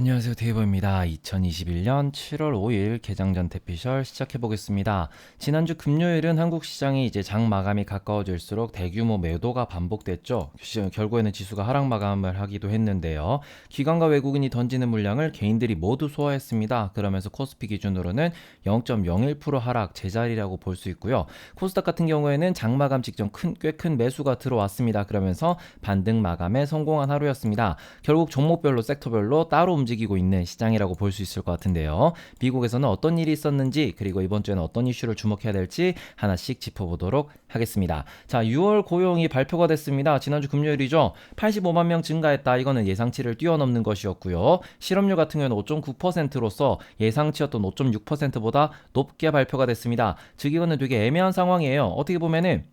안녕하세요. 데이버입니다. 2021년 7월 5일 개장전 대피셜 시작해보겠습니다. 지난주 금요일은 한국 시장이 이제 장 마감이 가까워질수록 대규모 매도가 반복됐죠. 결국에는 지수가 하락 마감을 하기도 했는데요. 기관과 외국인이 던지는 물량을 개인들이 모두 소화했습니다. 그러면서 코스피 기준으로는 0.01% 하락 제자리라고 볼 수 있고요. 코스닥 같은 경우에는 장 마감 직전 꽤 큰 매수가 들어왔습니다. 그러면서 반등 마감에 성공한 하루였습니다. 결국 종목별로 섹터별로 따로 움직이고 있는 시장이라고 볼 수 있을 것 같은데요. 미국에서는 어떤 일이 있었는지, 그리고 이번 주에는 어떤 이슈를 주목해야 될지 하나씩 짚어보도록 하겠습니다. 자, 6월 고용이 발표가 됐습니다. 지난주 금요일이죠. 85만 명 증가했다. 이거는 예상치를 뛰어넘는 것이었고요. 실업률 같은 경우는 5.9%로서 예상치였던 5.6%보다 높게 발표가 됐습니다. 즉 이거는 되게 애매한 상황이에요. 어떻게 보면은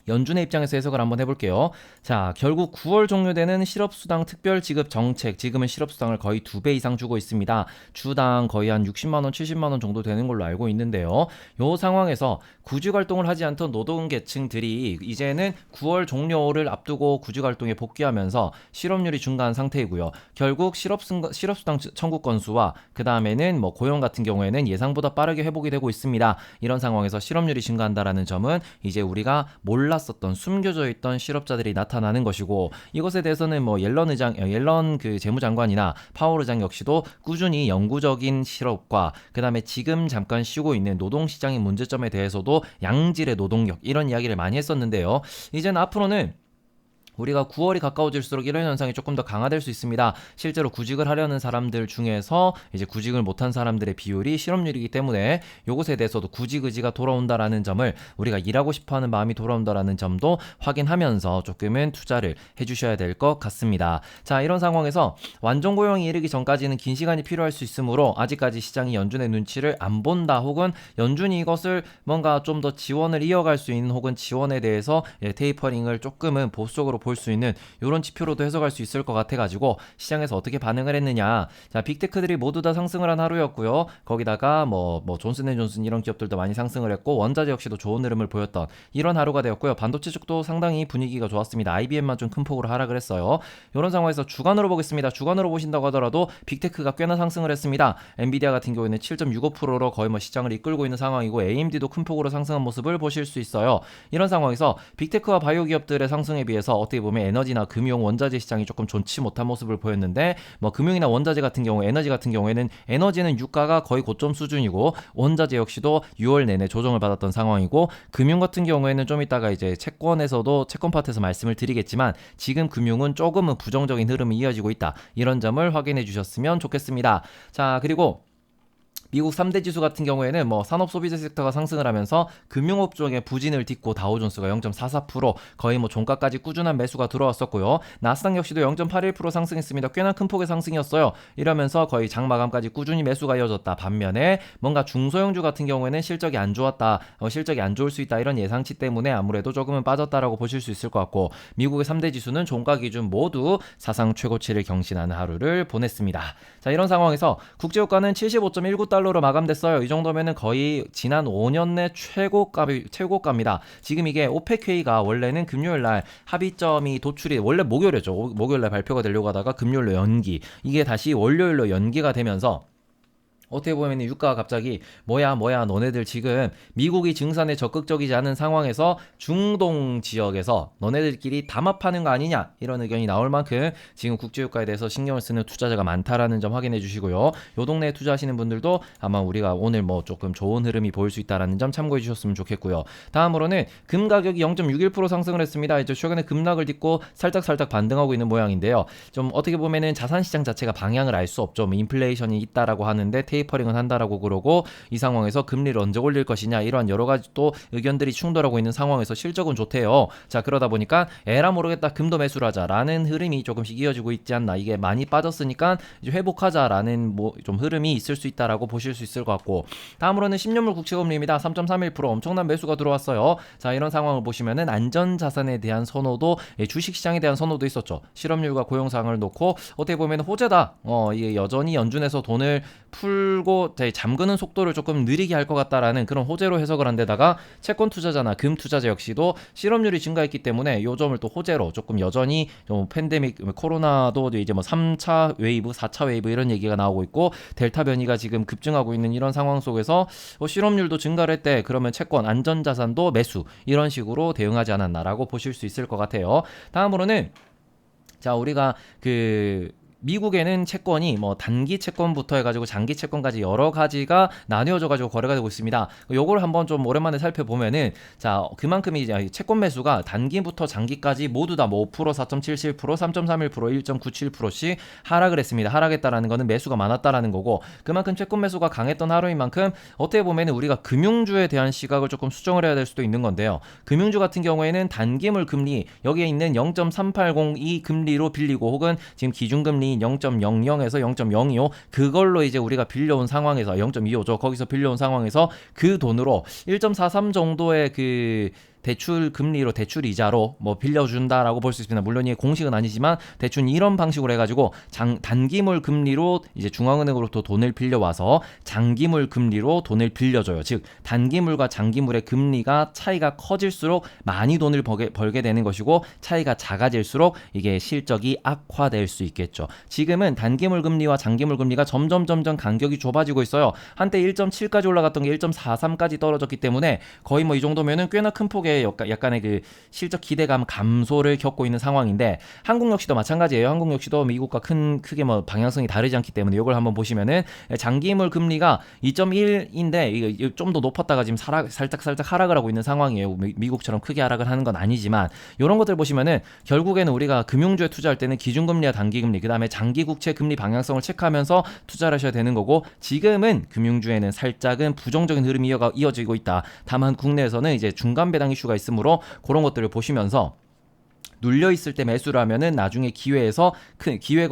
연준의 입장에서 해석을 한번 해볼게요. 자, 결국 9월 종료되는 실업수당 특별지급 정책, 지금은 실업수당을 거의 2배 이상 주고 있습니다. 주당 거의 한 60만원, 70만원 정도 되는 걸로 알고 있는데요. 이 상황에서 구직활동을 하지 않던 노동계층들이 이제는 9월 종료를 앞두고 구직활동에 복귀하면서 실업률이 증가한 상태이고요. 결국 실업수당 청구 건수와 그 다음에는 뭐 고용 같은 경우에는 예상보다 빠르게 회복이 되고 있습니다. 이런 상황에서 실업률이 증가한다라는 점은 이제 우리가 몰랐었던 숨겨져 있던 실업자들이 나타나는 것이고, 이것에 대해서는 뭐 옐런 그 재무장관이나 파월 의장 역시도 꾸준히 영구적인 실업과 그 다음에 지금 잠깐 쉬고 있는 노동시장의 문제점에 대해서도 양질의 노동력 이런 이야기를 많이 했었는데요. 이제는 앞으로는 우리가 9월이 가까워질수록 이런 현상이 조금 더 강화될 수 있습니다. 실제로 구직을 하려는 사람들 중에서 이제 구직을 못한 사람들의 비율이 실업률이기 때문에 이것에 대해서도 구직 의지가 돌아온다라는 점을, 우리가 일하고 싶어하는 마음이 돌아온다라는 점도 확인하면서 조금은 투자를 해주셔야 될 것 같습니다. 자, 이런 상황에서 완전 고용이 이르기 전까지는 긴 시간이 필요할 수 있으므로 아직까지 시장이 연준의 눈치를 안 본다, 혹은 연준이 이것을 뭔가 좀 더 지원을 이어갈 수 있는, 혹은 지원에 대해서 테이퍼링을 조금은 보수적으로 볼 수 있는 이런 지표로도 해석할 수 있을 것 같아가지고 시장에서 어떻게 반응을 했느냐. 자, 빅테크들이 모두 다 상승을 한 하루였고요. 거기다가 뭐 존슨앤존슨 이런 기업들도 많이 상승을 했고, 원자재 역시도 좋은 흐름을 보였던 이런 하루가 되었고요. 반도체 쪽도 상당히 분위기가 좋았습니다. IBM만 좀 큰 폭으로 하락을 했어요. 이런 상황에서 주간으로 보겠습니다. 주간으로 보신다고 하더라도 빅테크가 꽤나 상승을 했습니다. 엔비디아 같은 경우에는 7.65%로 거의 뭐 시장을 이끌고 있는 상황이고, AMD도 큰 폭으로 상승한 모습을 보실 수 있어요. 이런 상황에서 빅테크와 바이오 기업들의 상승에 비해서 어떻게 보면 에너지나 금융, 원자재 시장이 조금 좋지 못한 모습을 보였는데, 뭐 금융이나 원자재 같은 경우, 에너지 같은 경우에는 에너지는 유가가 거의 고점 수준이고, 원자재 역시도 6월 내내 조정을 받았던 상황이고, 금융 같은 경우에는 좀 이따가 이제 채권 파트에서 말씀을 드리겠지만, 지금 금융은 조금은 부정적인 흐름이 이어지고 있다. 이런 점을 확인해 주셨으면 좋겠습니다. 자, 그리고 미국 3대 지수 같은 경우에는 뭐 산업 소비재 섹터가 상승을 하면서 금융업종의 부진을 딛고 다우존스가 0.44%, 거의 뭐 종가까지 꾸준한 매수가 들어왔었고요. 나스닥 역시도 0.81% 상승했습니다. 꽤나 큰 폭의 상승이었어요. 이러면서 거의 장 마감까지 꾸준히 매수가 이어졌다. 반면에 뭔가 중소형주 같은 경우에는 실적이 안 좋았다, 실적이 안 좋을 수 있다, 이런 예상치 때문에 아무래도 조금은 빠졌다라고 보실 수 있을 것 같고, 미국의 3대 지수는 종가 기준 모두 사상 최고치를 경신하는 하루를 보냈습니다. 자, 이런 상황에서 국제유가는 75.19달러로 마감됐어요. 이 정도면은 거의 지난 5년 내 최고가입니다. 지금 이게 오펙 회의가 원래는 금요일날 합의점이 도출이, 원래 목요일날 발표가 되려고 하다가 금요일로 연기, 이게 다시 월요일로 연기가 되면서 어떻게 보면 유가가 갑자기 뭐야 너네들 지금 미국이 증산에 적극적이지 않은 상황에서 중동 지역에서 너네들끼리 담합하는 거 아니냐, 이런 의견이 나올 만큼 지금 국제유가에 대해서 신경을 쓰는 투자자가 많다라는 점 확인해 주시고요. 요 동네에 투자하시는 분들도 아마 우리가 오늘 뭐 조금 좋은 흐름이 보일 수 있다라는 점 참고해 주셨으면 좋겠고요. 다음으로는 금 가격이 0.61% 상승을 했습니다. 이제 최근에 급락을 딛고 살짝 반등하고 있는 모양인데요. 좀 어떻게 보면은 자산 시장 자체가 방향을 알 수 없죠. 뭐 인플레이션이 있다라고 하는데 테이퍼링은 한다라고 그러고, 이 상황에서 금리를 언제 올릴 것이냐, 이러한 여러 가지 또 의견들이 충돌하고 있는 상황에서 실적은 좋대요. 자, 그러다 보니까 에라 모르겠다, 금도 매수를 하자라는 흐름이 조금씩 이어지고 있지 않나. 이게 많이 빠졌으니까 이제 회복하자라는 뭐 좀 흐름이 있을 수 있다라고 보실 수 있을 것 같고, 다음으로는 10년물 국채금리입니다. 3.31% 엄청난 매수가 들어왔어요. 자, 이런 상황을 보시면은 안전 자산에 대한 선호도, 주식 시장에 대한 선호도 있었죠. 실업률과 고용 상황을 놓고 어떻게 보면 호재다. 이게 여전히 연준에서 돈을 풀 풀고 잠그는 속도를 조금 느리게 할 것 같다라는 그런 호재로 해석을 한 데다가 채권 투자자나 금 투자자 역시도 실업률이 증가했기 때문에 요 점을 또 호재로 조금 여전히 좀 팬데믹 코로나도 이제 뭐 3차 웨이브, 4차 웨이브 이런 얘기가 나오고 있고 델타 변이가 지금 급증하고 있는 이런 상황 속에서 실업률도 증가를 했대. 그러면 채권, 안전자산도 매수 이런 식으로 대응하지 않았나라고 보실 수 있을 것 같아요. 다음으로는 자 우리가 미국에는 채권이 뭐 단기 채권부터 해가지고 장기 채권까지 여러 가지가 나뉘어져가지고 거래가 되고 있습니다. 요걸 한번 좀 오랜만에 살펴보면은 자 그만큼 이제 채권 매수가 단기부터 장기까지 모두 다 뭐 5%, 4.77%, 3.31%, 1.97%씩 하락을 했습니다. 하락했다라는 거는 매수가 많았다라는 거고 그만큼 채권 매수가 강했던 하루인 만큼 어떻게 보면은 우리가 금융주에 대한 시각을 조금 수정을 해야 될 수도 있는 건데요. 금융주 같은 경우에는 단기물 금리 여기에 있는 0.380이 금리로 빌리고 혹은 지금 기준금리 0.00에서 0.025 그걸로 이제 우리가 빌려온 상황에서 0.25죠. 거기서 빌려온 상황에서 그 돈으로 1.43 정도의 대출 금리로 대출 이자로 뭐 빌려준다라고 볼 수 있습니다. 물론 이게 공식은 아니지만 대충 이런 방식으로 해가지고 단기물 금리로 이제 중앙은행으로부터 돈을 빌려와서 장기물 금리로 돈을 빌려줘요. 즉 단기물과 장기물의 금리가 차이가 커질수록 많이 돈을 벌게 되는 것이고 차이가 작아질수록 이게 실적이 악화될 수 있겠죠. 지금은 단기물 금리와 장기물 금리가 점점 간격이 좁아지고 있어요. 한때 1.7까지 올라갔던 게 1.43까지 떨어졌기 때문에 거의 뭐 이 정도면은 꽤나 큰 폭의 약간의 실적 기대감 감소를 겪고 있는 상황인데 한국 역시도 마찬가지예요. 한국 역시도 미국과 크게 뭐 방향성이 다르지 않기 때문에 이걸 한번 보시면은 장기물 금리가 2.1인데 이게 좀 더 높았다가 지금 살짝 하락을 하고 있는 상황이에요. 미국처럼 크게 하락을 하는 건 아니지만 이런 것들 보시면은 결국에는 우리가 금융주에 투자할 때는 기준금리와 단기금리 그다음에 장기국채 금리 방향성을 체크하면서 투자를 하셔야 되는 거고 지금은 금융주에는 살짝은 부정적인 흐름이 이어지고 있다. 다만 국내에서는 이제 중간 배당 이슈가 있으므로 그런 것들을 보시면서 눌려있을 때 매수를 하면은 나중에 기회가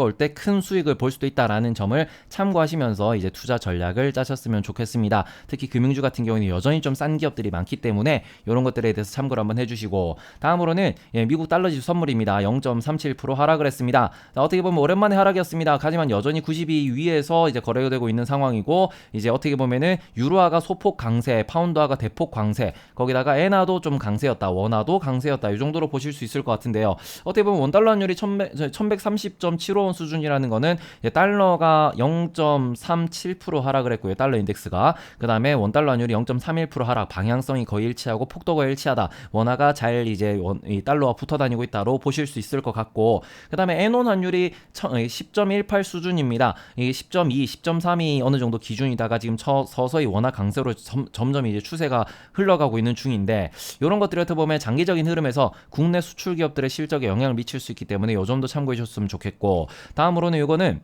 올 때 큰 수익을 볼 수도 있다라는 점을 참고하시면서 이제 투자 전략을 짜셨으면 좋겠습니다. 특히 금융주 같은 경우는 여전히 좀 싼 기업들이 많기 때문에 이런 것들에 대해서 참고를 한번 해주시고 다음으로는 미국 달러 지수 선물입니다. 0.37% 하락을 했습니다. 자, 어떻게 보면 오랜만에 하락이었습니다. 하지만 여전히 92 위에서 이제 거래가 되고 있는 상황이고 이제 어떻게 보면은 유로화가 소폭 강세, 파운드화가 대폭 강세, 거기다가 엔화도 좀 강세였다, 원화도 강세였다 이 정도로 보실 수 있을 것 같은데. 어떻게 보면 원달러 환율이 1130.75원 수준이라는 거는 달러가 0.37% 하락을 했고요. 달러 인덱스가. 그 다음에 원달러 환율이 0.31% 하락. 방향성이 거의 일치하고 폭도가 일치하다. 원화가 잘 이제 달러와 붙어 다니고 있다로 보실 수 있을 것 같고 그 다음에 엔원 환율이 10.18 수준입니다. 이게 10.2, 10.3이 어느 정도 기준이다가 지금 서서히 원화 강세로 점점 이제 추세가 흘러가고 있는 중인데 이런 것들을 보면 장기적인 흐름에서 국내 수출 기업들의 실적에 영향을 미칠 수 있기 때문에 이 점도 참고해 주셨으면 좋겠고 다음으로는 이거는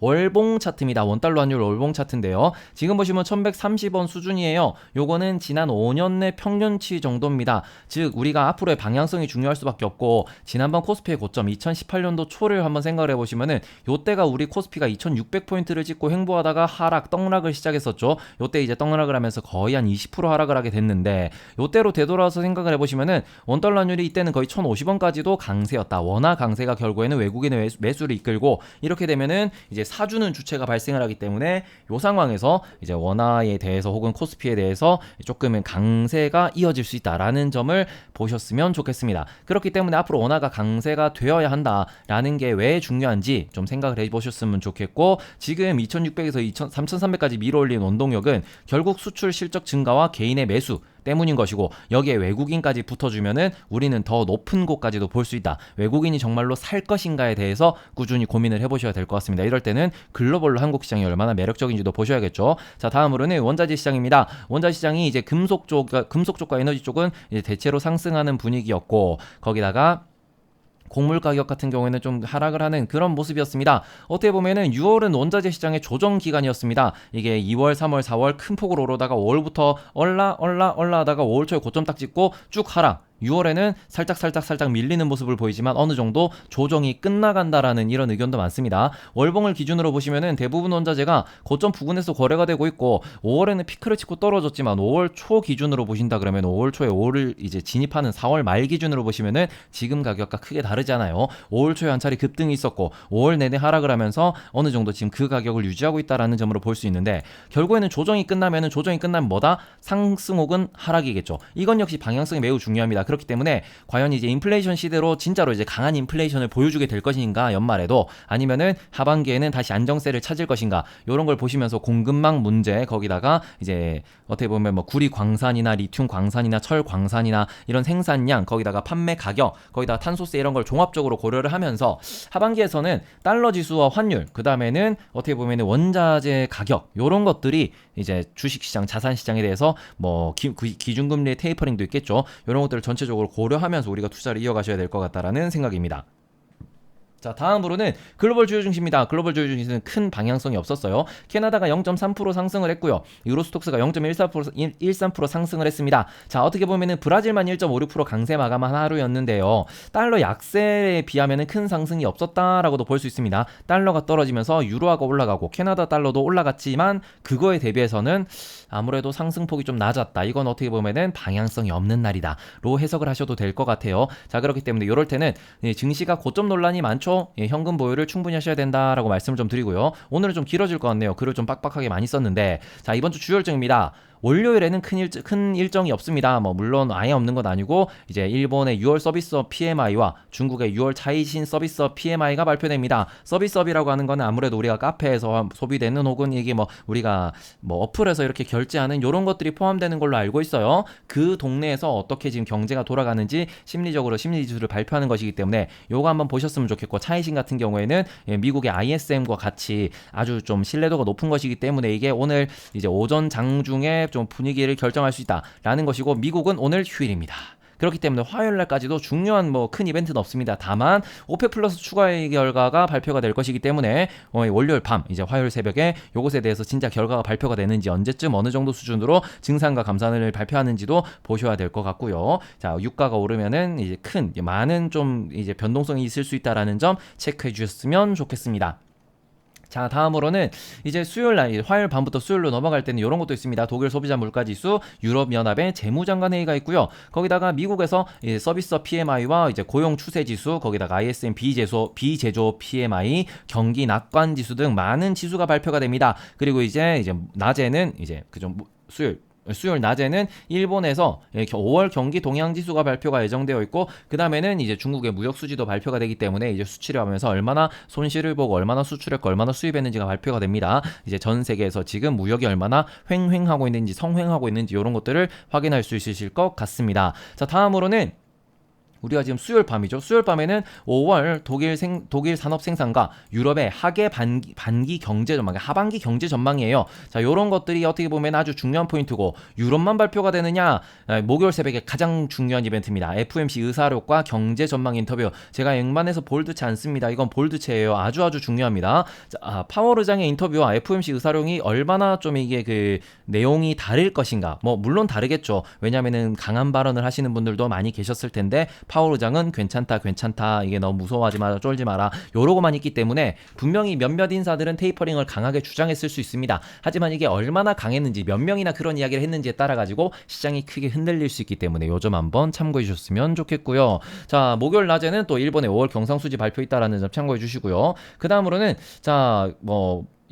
월봉 차트입니다. 원달러 환율 월봉 차트인데요. 지금 보시면 1130원 수준이에요. 요거는 지난 5년 내 평균치 정도입니다. 즉 우리가 앞으로의 방향성이 중요할 수밖에 없고 지난번 코스피의 고점 2018년도 초를 한번 생각을 해보시면은 요때가 우리 코스피가 2600포인트를 찍고 횡보하다가 떡락을 시작했었죠. 요때 이제 떡락을 하면서 거의 한 20% 하락을 하게 됐는데 요때로 되돌아서 생각을 해보시면은 원달러 환율이 이때는 거의 1050원까지도 강세였다. 원화 강세가 결국에는 외국인의 매수를 이끌고 이렇게 되면은 이제 사주는 주체가 발생을 하기 때문에 이 상황에서 이제 원화에 대해서 혹은 코스피에 대해서 조금은 강세가 이어질 수 있다라는 점을 보셨으면 좋겠습니다. 그렇기 때문에 앞으로 원화가 강세가 되어야 한다라는 게 왜 중요한지 좀 생각을 해보셨으면 좋겠고 지금 2600에서 3300까지 밀어올린 원동력은 결국 수출 실적 증가와 개인의 매수 때문인 것이고 여기에 외국인까지 붙어주면은 우리는 더 높은 곳까지도 볼 수 있다. 외국인이 정말로 살 것인가에 대해서 꾸준히 고민을 해보셔야 될 것 같습니다. 이럴 때는 글로벌로 한국 시장이 얼마나 매력적인지도 보셔야겠죠. 자 다음으로는 원자재 시장입니다. 원자재 시장이 이제 금속 쪽과 에너지 쪽은 이제 대체로 상승하는 분위기였고 거기다가 곡물 가격 같은 경우에는 좀 하락을 하는 그런 모습이었습니다. 어떻게 보면은 6월은 원자재 시장의 조정 기간이었습니다. 이게 2월, 3월, 4월 큰 폭으로 오르다가 5월부터 얼라 하다가 5월 초에 고점 딱 찍고 쭉 하락. 6월에는 살짝 밀리는 모습을 보이지만 어느 정도 조정이 끝나간다라는 이런 의견도 많습니다. 월봉을 기준으로 보시면은 대부분 원자재가 고점 부근에서 거래가 되고 있고 5월에는 피크를 치고 떨어졌지만 5월 초 기준으로 보신다 그러면 5월 초에 5월을 이제 진입하는 4월 말 기준으로 보시면은 지금 가격과 크게 다르잖아요. 5월 초에 한 차례 급등이 있었고 5월 내내 하락을 하면서 어느 정도 지금 그 가격을 유지하고 있다라는 점으로 볼 수 있는데 결국에는 조정이 끝나면 뭐다? 상승 혹은 하락이겠죠. 이건 역시 방향성이 매우 중요합니다. 그렇기 때문에 과연 이제 인플레이션 시대로 진짜로 이제 강한 인플레이션을 보여주게 될 것인가 연말에도 아니면은 하반기에는 다시 안정세를 찾을 것인가 이런 걸 보시면서 공급망 문제 거기다가 이제 어떻게 보면 뭐 구리 광산이나 리튬 광산이나 철 광산이나 이런 생산량 거기다가 판매 가격 거기다가 탄소세 이런 걸 종합적으로 고려를 하면서 하반기에서는 달러 지수와 환율 그 다음에는 어떻게 보면 원자재 가격 이런 것들이 이제 주식시장 자산시장에 대해서 뭐 기준금리의 테이퍼링도 있겠죠. 이런 것들을 전체적으로 고려하면서 우리가 투자를 이어가셔야 될 것 같다라는 생각입니다. 자, 다음으로는 글로벌 주요 증시입니다. 글로벌 주요 증시는 큰 방향성이 없었어요. 캐나다가 0.3% 상승을 했고요. 유로스톡스가 0.13% 상승을 했습니다. 자, 어떻게 보면은 브라질만 1.56% 강세 마감한 하루였는데요. 달러 약세에 비하면은 큰 상승이 없었다라고도 볼 수 있습니다. 달러가 떨어지면서 유로화가 올라가고 캐나다 달러도 올라갔지만 그거에 대비해서는 아무래도 상승폭이 좀 낮았다. 이건 어떻게 보면은 방향성이 없는 날이다로 해석을 하셔도 될 것 같아요. 자, 그렇기 때문에 이럴 때는 증시가 고점 논란이 많죠. 현금 보유를 충분히 하셔야 된다라고 말씀을 좀 드리고요. 오늘은 좀 길어질 것 같네요. 글을 좀 빡빡하게 많이 썼는데 자, 이번 주 주요 일정입니다. 월요일에는 큰 일정이 없습니다. 뭐 물론 아예 없는 건 아니고 이제 일본의 6월 서비스업 PMI와 중국의 6월 차이신 서비스업 PMI가 발표됩니다. 서비스업이라고 하는 거는 아무래도 우리가 카페에서 소비되는 혹은 이게 뭐 우리가 뭐 어플에서 이렇게 결제하는 이런 것들이 포함되는 걸로 알고 있어요. 그 동네에서 어떻게 지금 경제가 돌아가는지 심리적으로 심리지수를 발표하는 것이기 때문에 요거 한번 보셨으면 좋겠고 차이신 같은 경우에는 미국의 ISM과 같이 아주 좀 신뢰도가 높은 것이기 때문에 이게 오늘 이제 오전 장중에 좀 분위기를 결정할 수 있다라는 것이고 미국은 오늘 휴일입니다. 그렇기 때문에 화요일 날까지도 중요한 뭐 큰 이벤트는 없습니다. 다만 오펙 플러스 추가의 결과가 발표가 될 것이기 때문에 월요일 밤 이제 화요일 새벽에 요것에 대해서 진짜 결과가 발표가 되는지 언제쯤 어느 정도 수준으로 증산과 감산을 발표하는지도 보셔야 될 것 같고요. 자, 유가가 오르면은 이제 많은 좀 이제 변동성이 있을 수 있다라는 점 체크해 주셨으면 좋겠습니다. 자, 다음으로는 이제 수요일 날 화요일 밤부터 수요일로 넘어갈 때는 이런 것도 있습니다. 독일 소비자 물가지수, 유럽연합의 재무장관 회의가 있고요. 거기다가 미국에서 서비스업 PMI와 이제 고용 추세지수, 거기다가 ISM 비제조 PMI, 경기 낙관 지수 등 많은 지수가 발표가 됩니다. 그리고 이제 낮에는 이제 그좀 수요일 낮에는 일본에서 5월 경기 동향 지수가 발표가 예정되어 있고 그 다음에는 이제 중국의 무역 수지도 발표가 되기 때문에 이제 수치를 하면서 얼마나 손실을 보고 얼마나 수출했고 얼마나 수입했는지가 발표가 됩니다. 이제 전 세계에서 지금 무역이 얼마나 횡행하고 있는지 성행하고 있는지 이런 것들을 확인할 수 있으실 것 같습니다. 자, 다음으로는 우리가 지금 수요일 밤이죠. 수요일 밤에는 5월 독일 산업 생산과 유럽의 반기 경제 전망, 하반기 경제 전망이에요. 자, 요런 것들이 어떻게 보면 아주 중요한 포인트고 유럽만 발표가 되느냐? 목요일 새벽에 가장 중요한 이벤트입니다. FOMC 의사록과 경제 전망 인터뷰. 제가 앵반에서 볼드체 않습니다. 이건 볼드체예요. 아주 중요합니다. 자, 파월 의장의 인터뷰와 FOMC 의사록이 얼마나 좀 이게 그 내용이 다를 것인가? 뭐 물론 다르겠죠. 왜냐면은 강한 발언을 하시는 분들도 많이 계셨을 텐데 파월 의장은 괜찮다 이게 너무 무서워하지 마라 쫄지 마라 요러고만 있기 때문에 분명히 몇몇 인사들은 테이퍼링을 강하게 주장했을 수 있습니다. 하지만 이게 얼마나 강했는지 몇 명이나 그런 이야기를 했는지에 따라 가지고 시장이 크게 흔들릴 수 있기 때문에 요점 한번 참고해 주셨으면 좋겠고요. 자, 목요일 낮에는 또 일본의 5월 경상수지 발표 있다라는 점 참고해 주시고요. 그 다음으로는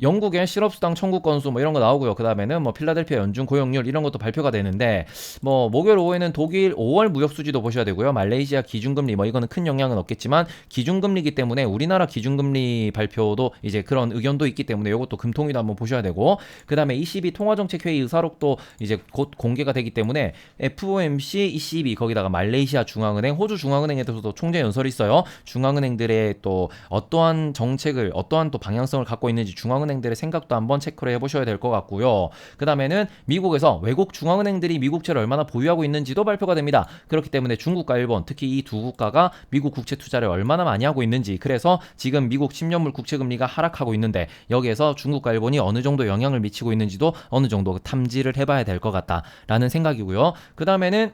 영국의 실업수당 청구 건수 뭐 이런 거 나오고요. 그 다음에는 뭐 필라델피아 연준 고용률 이런 것도 발표가 되는데 뭐 목요일 오후에는 독일 5월 무역 수지도 보셔야 되고요. 말레이시아 기준금리 뭐 이거는 큰 영향은 없겠지만 기준금리이기 때문에 우리나라 기준금리 발표도 이제 그런 의견도 있기 때문에 이것도 금통위도 한번 보셔야 되고 그 다음에 ECB 통화정책회의 의사록도 이제 곧 공개가 되기 때문에 FOMC, ECB 거기다가 말레이시아 중앙은행, 호주 중앙은행에 대해서도 총재 연설이 있어요. 중앙은행들의 또 어떠한 정책을 어떠한 또 방향성을 갖고 있는지 중앙은행들의 생각도 한번 체크를 해보셔야 될 것 같고요. 그 다음에는 미국에서 외국 중앙은행들이 미국채를 얼마나 보유하고 있는지도 발표가 됩니다. 그렇기 때문에 중국과 일본 특히 이 두 국가가 미국 국채 투자를 얼마나 많이 하고 있는지 그래서 지금 미국 10년물 국채금리가 하락하고 있는데 여기에서 중국과 일본이 어느 정도 영향을 미치고 있는지도 어느 정도 탐지를 해봐야 될 것 같다라는 생각이고요. 그 다음에는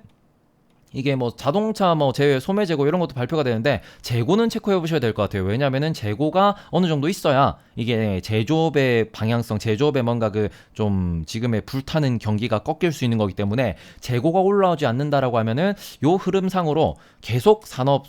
이게 뭐 자동차 뭐 제외 소매 재고 이런 것도 발표가 되는데 재고는 체크해 보셔야 될 것 같아요. 왜냐면은 재고가 어느 정도 있어야 이게 제조업의 방향성, 제조업의 뭔가 그 좀 지금의 불타는 경기가 꺾일 수 있는 거기 때문에 재고가 올라오지 않는다라고 하면은 요 흐름상으로 계속 산업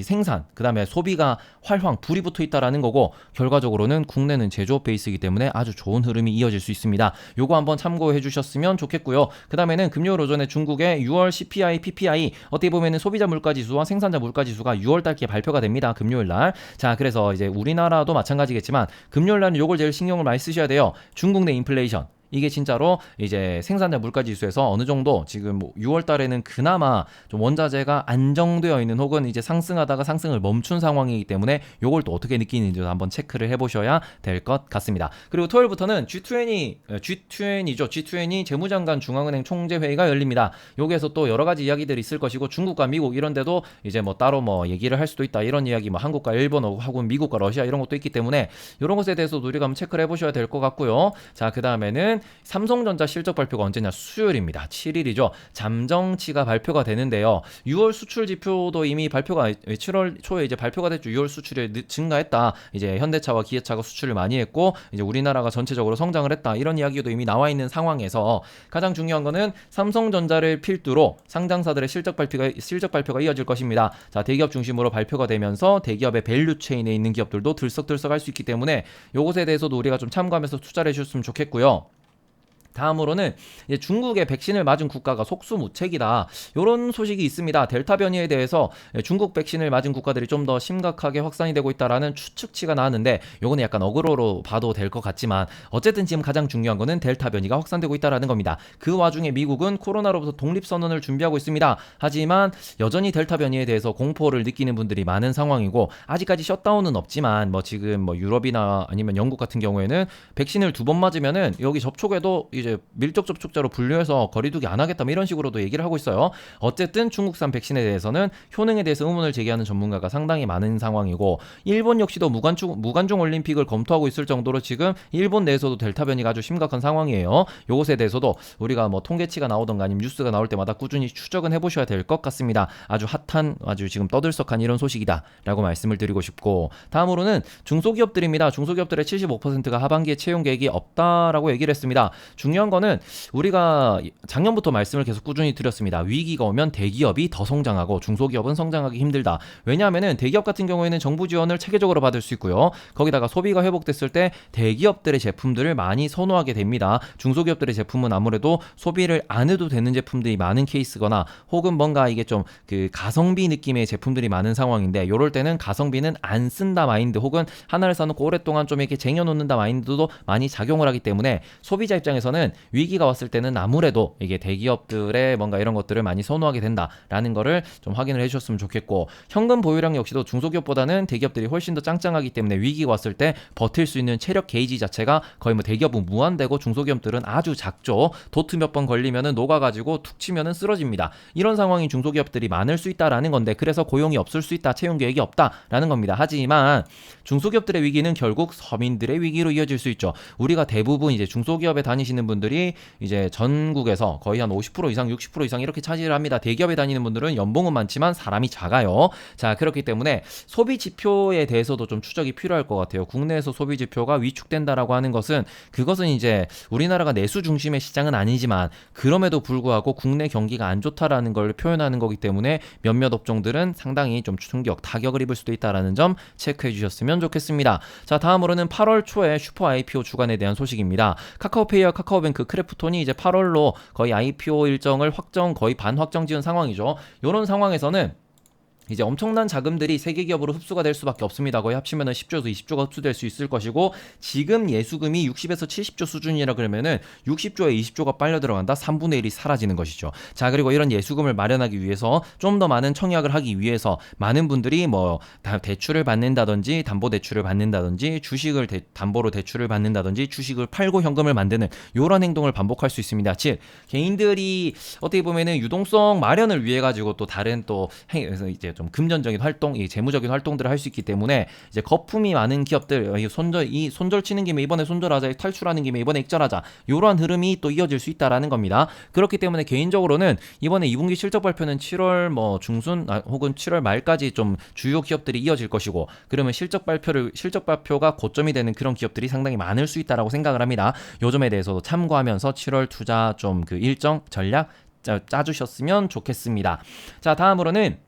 생산, 그다음에 소비가 활황 불이 붙어 있다라는 거고, 결과적으로는 국내는 제조업 베이스이기 때문에 아주 좋은 흐름이 이어질 수 있습니다. 요거 한번 참고해 주셨으면 좋겠고요. 그다음에는 금요일 오전에 중국의 6월 CPI, PPI 어떻게 보면은 소비자 물가 지수와 생산자 물가 지수가 6월 달기에 발표가 됩니다. 금요일 날. 자, 그래서 이제 우리나라도 마찬가지겠지만 금요일 날은 요걸 제일 신경을 많이 쓰셔야 돼요. 중국 내 인플레이션. 이게 진짜로 이제 생산자 물가 지수에서 어느 정도 지금 6월 달에는 그나마 좀 원자재가 안정되어 있는 혹은 이제 상승하다가 상승을 멈춘 상황이기 때문에 요걸 또 어떻게 느끼는지도 한번 체크를 해보셔야 될 것 같습니다. 그리고 토요일부터는 G20 재무장관 중앙은행 총재회의가 열립니다. 여기에서 또 여러 가지 이야기들이 있을 것이고, 중국과 미국 이런 데도 이제 뭐 따로 뭐 얘기를 할 수도 있다, 이런 이야기, 뭐 한국과 일본하고 미국과 러시아 이런 것도 있기 때문에 이런 것에 대해서 우리가 한번 체크를 해보셔야 될 것 같고요. 자, 그 다음에는 삼성전자 실적 발표가 언제냐? 수요일입니다. 7일이죠. 잠정치가 발표가 되는데요. 6월 수출 지표도 이미 발표가 7월 초에 이제 발표가 됐죠. 6월 수출이 증가했다. 이제 현대차와 기아차가 수출을 많이 했고, 이제 우리나라가 전체적으로 성장을 했다. 이런 이야기도 이미 나와 있는 상황에서 가장 중요한 거는 삼성전자를 필두로 상장사들의 실적 발표가 이어질 것입니다. 자, 대기업 중심으로 발표가 되면서 대기업의 밸류 체인에 있는 기업들도 들썩들썩 할 수 있기 때문에 요것에 대해서도 우리가 좀 참고하면서 투자를 해주셨으면 좋겠고요. 다음으로는 이제 중국의 백신을 맞은 국가가 속수무책이다, 이런 소식이 있습니다. 델타 변이에 대해서 중국 백신을 맞은 국가들이 좀 더 심각하게 확산이 되고 있다라는 추측치가 나왔는데, 요거는 약간 어그로로 봐도 될 것 같지만 어쨌든 지금 가장 중요한 거는 델타 변이가 확산되고 있다라는 겁니다. 그 와중에 미국은 코로나로부터 독립선언을 준비하고 있습니다. 하지만 여전히 델타 변이에 대해서 공포를 느끼는 분들이 많은 상황이고, 아직까지 셧다운은 없지만 뭐 지금 뭐 유럽이나 아니면 영국 같은 경우에는 백신을 2번 맞으면은 여기 접촉에도 이제 밀접 접촉자로 분류해서 거리두기 안 하겠다, 이런 식으로도 얘기를 하고 있어요. 어쨌든 중국산 백신에 대해서는 효능에 대해서 의문을 제기하는 전문가가 상당히 많은 상황이고, 일본 역시도 무관중 올림픽을 검토하고 있을 정도로 지금 일본 내에서도 델타 변이가 아주 심각한 상황이에요. 요것에 대해서도 우리가 뭐 통계치가 나오던가 아니면 뉴스가 나올 때마다 꾸준히 추적은 해보셔야 될 것 같습니다. 아주 핫한, 아주 지금 떠들썩한 이런 소식이다 라고 말씀을 드리고 싶고, 다음으로는 중소기업들입니다. 중소기업들의 75%가 하반기에 채용 계획이 없다라고 얘기를 했습니다. 중요한 거는 우리가 작년부터 말씀을 계속 꾸준히 드렸습니다. 위기가 오면 대기업이 더 성장하고 중소기업은 성장하기 힘들다. 왜냐하면은 대기업 같은 경우에는 정부 지원을 체계적으로 받을 수 있고요. 거기다가 소비가 회복됐을 때 대기업들의 제품들을 많이 선호하게 됩니다. 중소기업들의 제품은 아무래도 소비를 안 해도 되는 제품들이 많은 케이스거나, 혹은 뭔가 이게 좀 그 가성비 느낌의 제품들이 많은 상황인데, 요럴 때는 가성비는 안 쓴다 마인드, 혹은 하나를 사놓고 오랫동안 좀 이렇게 쟁여놓는다 마인드도 많이 작용을 하기 때문에, 소비자 입장에서는 위기가 왔을 때는 아무래도 이게 대기업들의 뭔가 이런 것들을 많이 선호하게 된다라는 거를 좀 확인을 해주셨으면 좋겠고, 현금 보유량 역시도 중소기업보다는 대기업들이 훨씬 더 짱짱하기 때문에 위기가 왔을 때 버틸 수 있는 체력 게이지 자체가 거의 뭐 대기업은 무한대고 중소기업들은 아주 작죠. 도트 몇 번 걸리면은 녹아가지고 툭 치면은 쓰러집니다. 이런 상황이 중소기업들이 많을 수 있다라는 건데, 그래서 고용이 없을 수 있다, 채용 계획이 없다라는 겁니다. 하지만 중소기업들의 위기는 결국 서민들의 위기로 이어질 수 있죠. 우리가 대부분 이제 중소기업에 다니시는 분들이 이제 전국에서 거의 한 50% 이상, 60% 이상 이렇게 차지를 합니다. 대기업에 다니는 분들은 연봉은 많지만 사람이 작아요. 자, 그렇기 때문에 소비 지표에 대해서도 좀 추적이 필요할 것 같아요. 국내에서 소비 지표가 위축된다라고 하는 것은, 그것은 이제 우리나라가 내수 중심의 시장은 아니지만 그럼에도 불구하고 국내 경기가 안 좋다라는 걸 표현하는 거기 때문에 몇몇 업종들은 상당히 좀 타격을 입을 수도 있다라는 점 체크해 주셨으면 좋겠습니다. 자, 다음으로는 8월 초에 슈퍼 IPO 주간에 대한 소식입니다. 카카오페이와 카카오뱅크, 크래프톤이 이제 8월로 거의 IPO 일정을 거의 반확정 지은 상황이죠. 이런 상황에서는 이제 엄청난 자금들이 세계 기업으로 흡수가 될 수밖에 없습니다. 거의 합치면은 10조에서 20조가 흡수될 수 있을 것이고, 지금 예수금이 60에서 70조 수준이라 그러면은 60조에 20조가 빨려 들어간다. 3분의 1이 사라지는 것이죠. 자, 그리고 이런 예수금을 마련하기 위해서, 좀 더 많은 청약을 하기 위해서 많은 분들이 뭐 대출을 받는다든지, 담보 대출을 받는다든지, 주식을 담보로 대출을 받는다든지, 주식을 팔고 현금을 만드는 이런 행동을 반복할 수 있습니다. 즉, 개인들이 어떻게 보면은 유동성 마련을 위해 가지고 또 다른 또 이제 좀 금전적인 활동, 이 재무적인 활동들을 할 수 있기 때문에 이제 거품이 많은 기업들, 손절 치는 김에 이번에 손절하자, 탈출하는 김에 이번에 익절하자, 이러한 흐름이 또 이어질 수 있다라는 겁니다. 그렇기 때문에 개인적으로는 이번에 2분기 실적 발표는 7월 뭐 중순 혹은 7월 말까지 좀 주요 기업들이 이어질 것이고, 그러면 실적 발표가 고점이 되는 그런 기업들이 상당히 많을 수 있다라고 생각을 합니다. 요 점에 대해서도 참고하면서 7월 투자 좀 그 일정 전략 짜주셨으면 좋겠습니다. 자, 다음으로는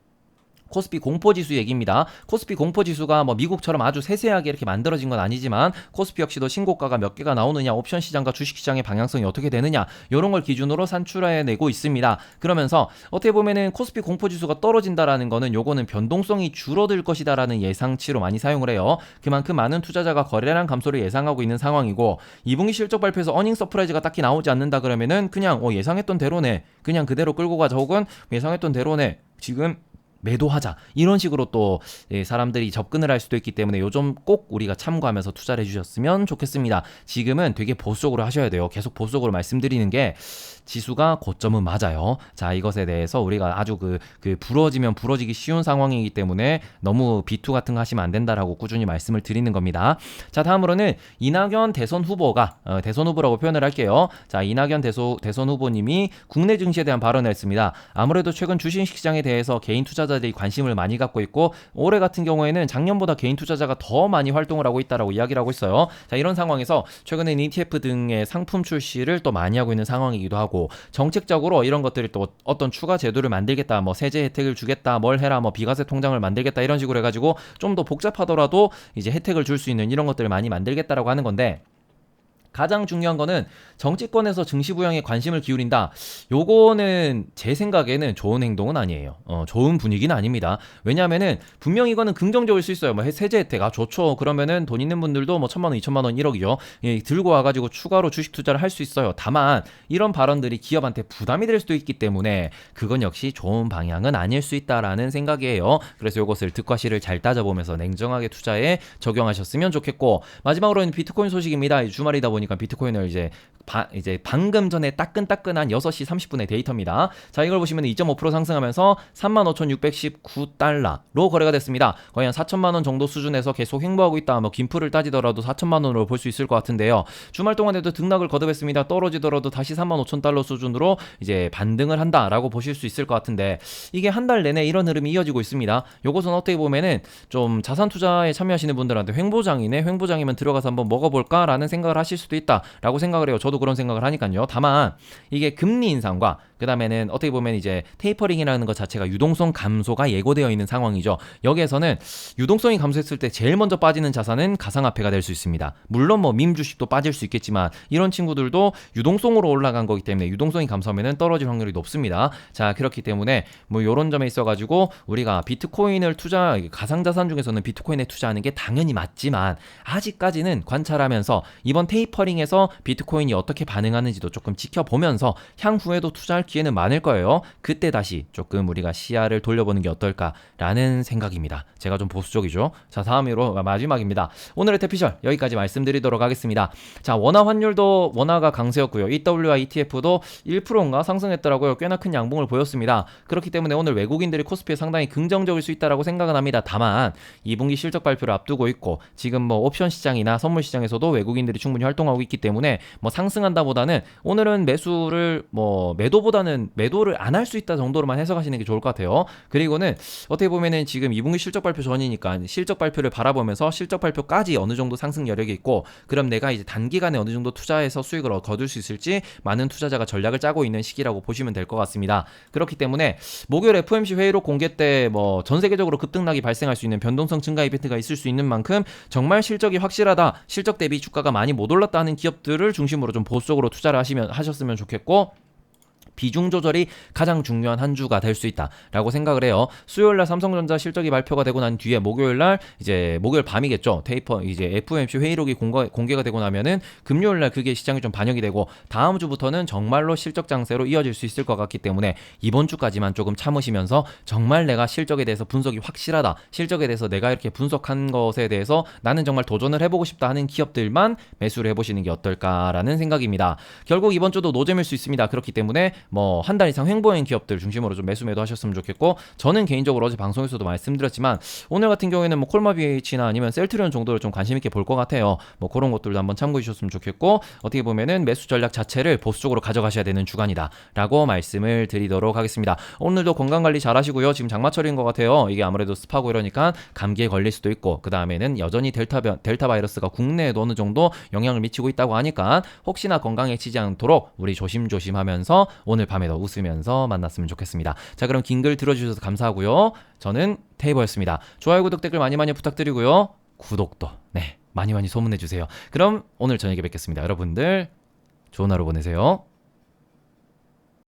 코스피 공포지수 얘기입니다. 코스피 공포지수가 뭐 미국처럼 아주 세세하게 이렇게 만들어진 건 아니지만 코스피 역시도 신고가가 몇 개가 나오느냐, 옵션 시장과 주식 시장의 방향성이 어떻게 되느냐, 이런 걸 기준으로 산출해내고 있습니다. 그러면서 어떻게 보면은 코스피 공포지수가 떨어진다라는 거는 요거는 변동성이 줄어들 것이다라는 예상치로 많이 사용을 해요. 그만큼 많은 투자자가 거래량 감소를 예상하고 있는 상황이고, 2분기 실적 발표에서 어닝 서프라이즈가 딱히 나오지 않는다 그러면은 그냥 예상했던 대로네, 그냥 그대로 끌고 가자, 혹은 예상했던 대로네, 지금 매도하자, 이런 식으로 또 사람들이 접근을 할 수도 있기 때문에 요점 꼭 우리가 참고하면서 투자를 해주셨으면 좋겠습니다. 지금은 되게 보수적으로 하셔야 돼요. 계속 보수적으로 말씀드리는 게, 지수가 고점은 맞아요. 자, 이것에 대해서 우리가 아주 부러지면 부러지기 쉬운 상황이기 때문에 너무 비투 같은 거 하시면 안 된다라고 꾸준히 말씀을 드리는 겁니다. 자, 다음으로는 이낙연 대선 후보가 대선 후보라고 표현을 할게요. 자, 이낙연 대선 후보님이 국내 증시에 대한 발언을 했습니다. 아무래도 최근 주식시장에 대해서 개인 투자자들이 관심을 많이 갖고 있고, 올해 같은 경우에는 작년보다 개인 투자자가 더 많이 활동을 하고 있다라고 이야기를 하고 있어요. 자, 이런 상황에서 최근에 ETF 등의 상품 출시를 또 많이 하고 있는 상황이기도 하고, 정책적으로 이런 것들이 또 어떤 추가 제도를 만들겠다, 뭐 세제 혜택을 주겠다, 뭘 해라, 뭐 비과세 통장을 만들겠다, 이런 식으로 해가지고 좀 더 복잡하더라도 이제 혜택을 줄 수 있는 이런 것들을 많이 만들겠다라고 하는 건데, 가장 중요한 거는 정치권에서 증시 부양에 관심을 기울인다. 요거는 제 생각에는 좋은 행동은 아니에요. 좋은 분위기는 아닙니다. 왜냐하면은 분명히 이거는 긍정적일 수 있어요. 뭐 세제 혜택 좋죠. 그러면은 돈 있는 분들도 뭐 1,000만 원, 2,000만 원, 1억이요. 들고 와가지고 추가로 주식 투자를 할 수 있어요. 다만 이런 발언들이 기업한테 부담이 될 수도 있기 때문에 그건 역시 좋은 방향은 아닐 수 있다라는 생각이에요. 그래서 이것을 득과 실을 잘 따져보면서 냉정하게 투자에 적용하셨으면 좋겠고, 마지막으로는 비트코인 소식입니다. 주말이다 보니까 비트코인을 이제 방금 전에 따끈따끈한 6시 30분의 데이터입니다. 자, 이걸 보시면 2.5% 상승하면서 35,619달러로 거래가 됐습니다. 거의 한 4천만 원 정도 수준에서 계속 횡보하고 있다. 뭐 김풀을 따지더라도 4천만 원으로 볼 수 있을 것 같은데요. 주말 동안에도 등락을 거듭했습니다. 떨어지더라도 다시 35,000달러 수준으로 이제 반등을 한다라고 보실 수 있을 것 같은데, 이게 한 달 내내 이런 흐름이 이어지고 있습니다. 요것은 어떻게 보면은 좀 자산 투자에 참여하시는 분들한테 횡보장이면 들어가서 한번 먹어볼까라는 생각을 하실 수도 있다라고 생각을 해요. 저도 그런 생각을 하니까요. 다만 이게 금리 인상과 그 다음에는 어떻게 보면 이제 테이퍼링이라는 것 자체가 유동성 감소가 예고되어 있는 상황이죠. 여기에서는 유동성이 감소했을 때 제일 먼저 빠지는 자산은 가상화폐가 될 수 있습니다. 물론 뭐 밈 주식도 빠질 수 있겠지만 이런 친구들도 유동성으로 올라간 거기 때문에 유동성이 감소하면 떨어질 확률이 높습니다. 자, 그렇기 때문에 뭐 이런 점에 있어가지고 우리가 비트코인을 가상자산 중에서는 비트코인에 투자하는 게 당연히 맞지만, 아직까지는 관찰하면서 이번 테이퍼링에서 비트코인이 어떻게 반응하는지도 조금 지켜보면서 향후에도 투자할 기회는 많을 거예요. 그때 다시 조금 우리가 시야를 돌려보는 게 어떨까라는 생각입니다. 제가 좀 보수적이죠. 자, 다음으로 마지막입니다. 오늘의 대피셜 여기까지 말씀드리도록 하겠습니다. 자, 원화가 강세였고요. EW와 ETF도 1%인가 상승했더라고요. 꽤나 큰 양봉을 보였습니다. 그렇기 때문에 오늘 외국인들이 코스피에 상당히 긍정적일 수 있다라고 생각은 합니다. 다만 2분기 실적 발표를 앞두고 있고, 지금 뭐 옵션 시장이나 선물 시장에서도 외국인들이 충분히 활동하고 있기 때문에 뭐 상승한다보다는 오늘은 매도를 안 할 수 있다 정도로만 해석하시는 게 좋을 것 같아요. 그리고는 어떻게 보면은 지금 2분기 실적 발표 전이니까 실적 발표를 바라보면서 실적 발표까지 어느 정도 상승 여력이 있고, 그럼 내가 이제 단기간에 어느 정도 투자해서 수익을 거둘 수 있을지 많은 투자자가 전략을 짜고 있는 시기라고 보시면 될 것 같습니다. 그렇기 때문에 목요일 FOMC 회의록 공개 때 뭐 전 세계적으로 급등락이 발생할 수 있는 변동성 증가 이벤트가 있을 수 있는 만큼 정말 실적이 확실하다, 실적 대비 주가가 많이 못 올랐다는 기업들을 중심으로 좀 보수적으로 투자를 하셨으면 좋겠고, 비중 조절이 가장 중요한 한 주가 될 수 있다라고 생각을 해요. 수요일날 삼성전자 실적이 발표가 되고 난 뒤에 목요일 밤이겠죠. 이제 FOMC 회의록이 공개가 되고 나면은 금요일날 그게 시장에 좀 반영이 되고, 다음 주부터는 정말로 실적 장세로 이어질 수 있을 것 같기 때문에 이번 주까지만 조금 참으시면서 정말 내가 실적에 대해서 분석이 확실하다, 실적에 대해서 내가 이렇게 분석한 것에 대해서 나는 정말 도전을 해보고 싶다 하는 기업들만 매수를 해보시는 게 어떨까라는 생각입니다. 결국 이번 주도 노잼일 수 있습니다. 그렇기 때문에 뭐 한 달 이상 횡보인 기업들 중심으로 좀 매도 하셨으면 좋겠고, 저는 개인적으로 어제 방송에서도 말씀드렸지만 오늘 같은 경우에는 뭐 콜마 BH나 아니면 셀트리온 정도를 좀 관심 있게 볼 것 같아요. 뭐 그런 것들도 한번 참고해 주셨으면 좋겠고, 어떻게 보면은 매수 전략 자체를 보수적으로 가져가셔야 되는 주간이다라고 말씀을 드리도록 하겠습니다. 오늘도 건강 관리 잘 하시고요. 지금 장마철인 것 같아요. 이게 아무래도 습하고 이러니까 감기에 걸릴 수도 있고, 그 다음에는 여전히 델타 바이러스가 국내에도 어느 정도 영향을 미치고 있다고 하니까 혹시나 건강에 해치지 않도록 우리 조심조심 하면서 오늘 밤에도 웃으면서 만났으면 좋겠습니다. 자, 그럼 긴 글 들어주셔서 감사하고요. 저는 테이버였습니다. 좋아요, 구독, 댓글 많이 부탁드리고요. 구독도 많이 소문해주세요. 그럼 오늘 저녁에 뵙겠습니다. 여러분들 좋은 하루 보내세요.